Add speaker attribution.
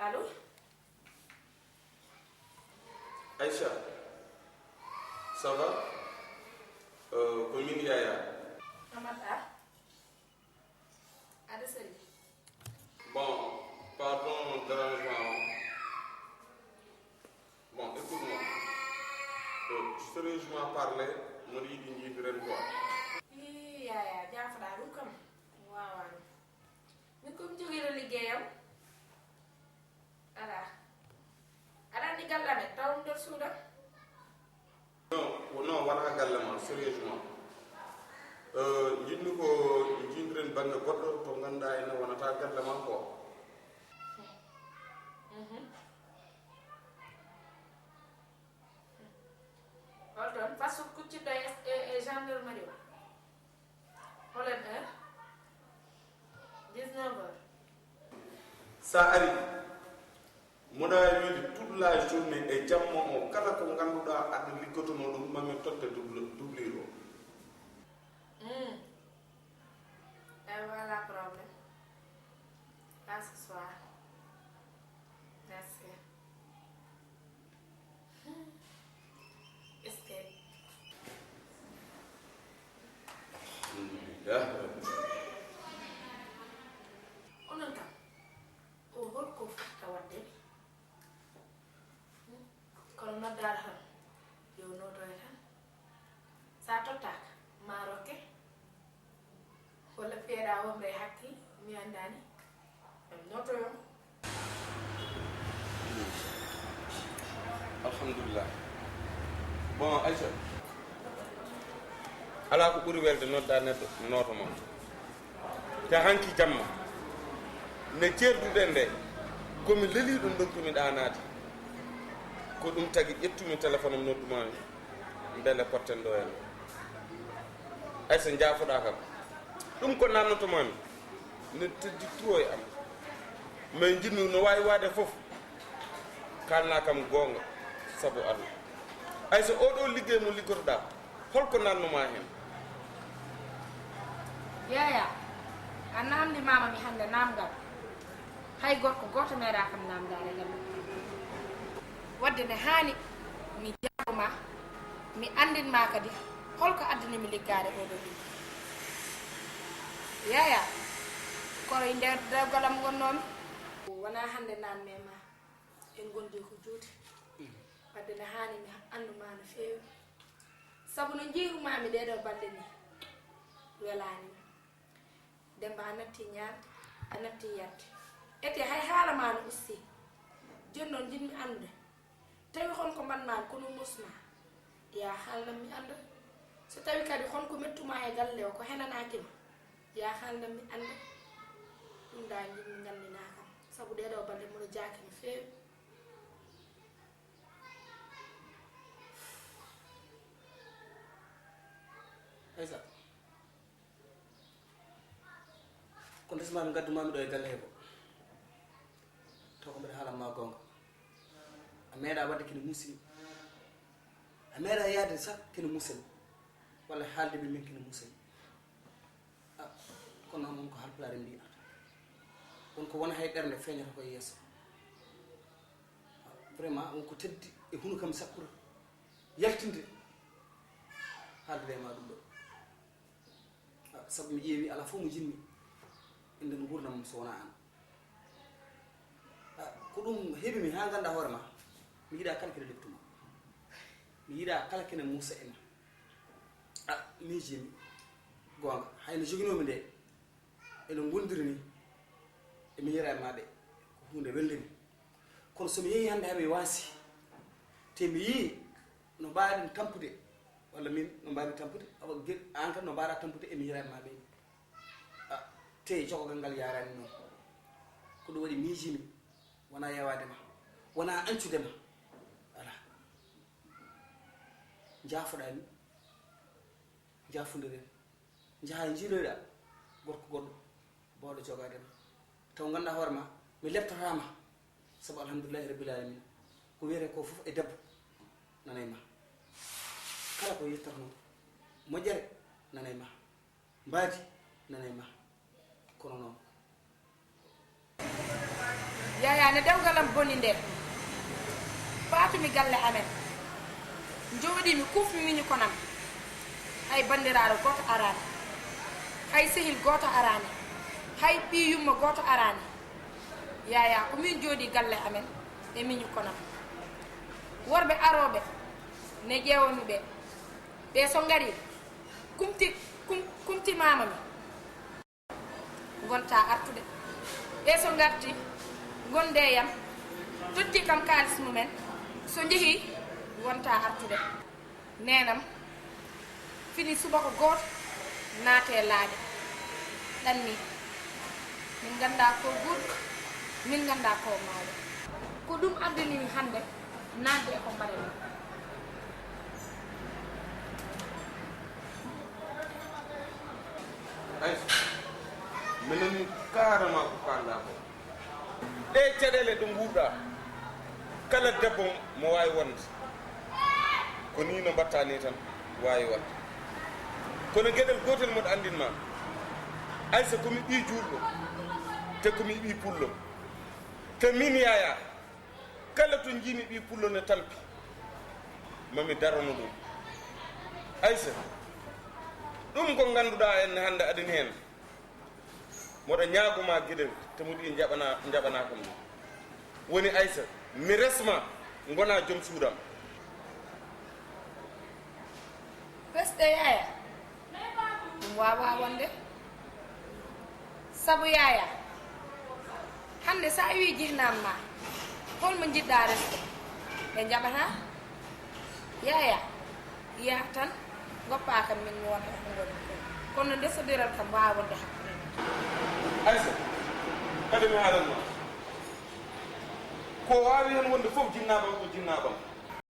Speaker 1: Allô?
Speaker 2: Aïcha, ça va? Commune Yaya.
Speaker 1: Amata? Adeseli?
Speaker 2: Bon, pardon, dérangement. Bon, écoute-moi. Sérieusement parler, je me dis que je quoi.
Speaker 1: Yaya, Jafra, où comme? Waouh. Mais comme tu veux le liggéeyam? Ala ni gallame taw nder suuda?
Speaker 2: Non, wala gallama, sérieusement. Jinnu ko jindren banga goddo to ganda ene wonata gallama ko.
Speaker 1: Hold on, façon kuccidɗo e gendarmerie o holen heure 19h.
Speaker 2: Ça arrive. Moda yodi toute la journée e jammo o kala ko ganduda ad liggotono dum mami totte doubliro.
Speaker 1: Et voilà problème. À ce soir. Merci. Escape. Onon kam o holko fota wadde kono noddare tan yo notoye tan sa tottaka maroke walla feeɗa wonde e hakki mi andani em notoyo.
Speaker 2: Alhamdulillah. Bon, Aïcha. Ala ko ɓuri welde nodda neɗɗo noto mon te hanki jamma ne ceerduɗen nde komi leli ɗum doktumi ɗanade ko ɗum tagi ƴettumi téléphone am noddumami beele potten ɗo hen Aïcha jaafoɗa kam ɗum ko nannotomami ne teddi trop e am mais jinnu no wawi wade foof kalna kam gonga sabu Allah Aïcha oɗo liggey mo liggotoɗa holko nannuma hen?
Speaker 1: Yaya a namdi mama mi hande namgal hay gorko goto meeɗa kam namdare gal wadde ne hani mi jaɓuma mi andinma kadi holko addinimi liggade oɗo liggi. Yaya koye nder dewgalam gonnomi wona hande nanme ma en gondi ko juuti wadde ne hani mi anduma no fewi sabu no jiirumami ɗeɗo balɗe ni welanimi. Demba a natti ñaar a natti yarte ete hay haala ma no usti joni noon jinmi andude tawi honko mbanma kono musma ya haalnam mi anda so tawi kadi honko mettuma e galle o ko henanakima ya haalnam mi anda ɗum da jinmi gandina kam sabu ɗeɗo balɗe mono jaaki no fewi.
Speaker 3: Aïssa ko desmami gaddumami ɗo e galle he ko taw ko mbiɗa haalanma gonga a meeɗa wadde kene musimi a meeɗa yaade sax kene musani walla haalde ɓe min kene musani kono noon ko halpulare mbiɗa wonko wona hay ɓernde feeñata koye yeeso vraiment wonko teddi e hunu kam sakkura yaltinde haalde ma ɗum ɗo sabu mi ƴeewi ala fof mo jinmi inde no gurdam so wona an ko ɗum heeɓimi ha ganda hoore ma mi yiiɗa kala kene leptuma mi yiiɗa kala kene musa ena miijimi gonga hayno joguinomi nde eno gondiri ni emi yira e maɓe hunde welde mi kono somi yeehi hannde haɓe waasi te mi yii no mbaawi tampude walla min no mbaawi tampude an kam no mbaaɗa tampude emi yirani ma ɓeyni te jogogal ngal yarani noon ko ɗum waɗi miijimi wona yewadema wona ancudema ala jaafoɗami jaafodiren jaha jiiloyɗa gorko goɗɗo bawɗo jogadema taw ganduɗa hoore ma mi leptatama saabu alhamdulillahi rabbil alamin ko wiyete ko foof e debbo nanay ma kala ko yettata noon moƴƴere nanay ma mbaadi nanay ma kono noon
Speaker 1: yaya ne dewgalam boni nder faatumi galle amen jooɗimi kufmi miñu konam hay bandiraɗo goto arani hay sehil goto arani hay ɓi yumma goto arani yaya ko min jooɗi galle amen e miñu konam worɓe aroɓe ne ƴeewami ɓe so ngari kumti mama mi gonta artude ɓe so garti gonde yam totti kam kalis mumen so jeehi gonta artude nenam fini subaka goto naate laaɗe ɗanni min ganda ko gurɗo min ganda ko mawɗo ko ɗum addani hande nande ko mbaɗani
Speaker 2: ay minen karama ko kalɗa ko ɗe caɗele ɗo nguurɗa kala debbo mo wawi wonde ko ni no mbatta ni tan wawi wadde kono gueɗel gotel moɗo andinma aysa komi ɓi juurɗo te komi ɓi pullo te min yaya kala to jiimi ɓi pullo ne tampi mami darano ɗum aysa ɗum ko ganduɗa en hande adin hen moɗo ñaagoma gueɗel te muɗi jaɓana kam ɗum woni aysa mi resma gona joom suudam
Speaker 1: resɗe yaya ɗum wawa wonde saabu yaya hande sa wi jihnam ma holmo jiɗɗa resde ɓe jaɓata yaya iya tan goppa kam min mi wonta ko goni kono ndesodiral kam wawa wonde hakkude
Speaker 2: aysa kadi mi haalanma ko wawi hen wonde fof jinnaɓam ko jinnaɓam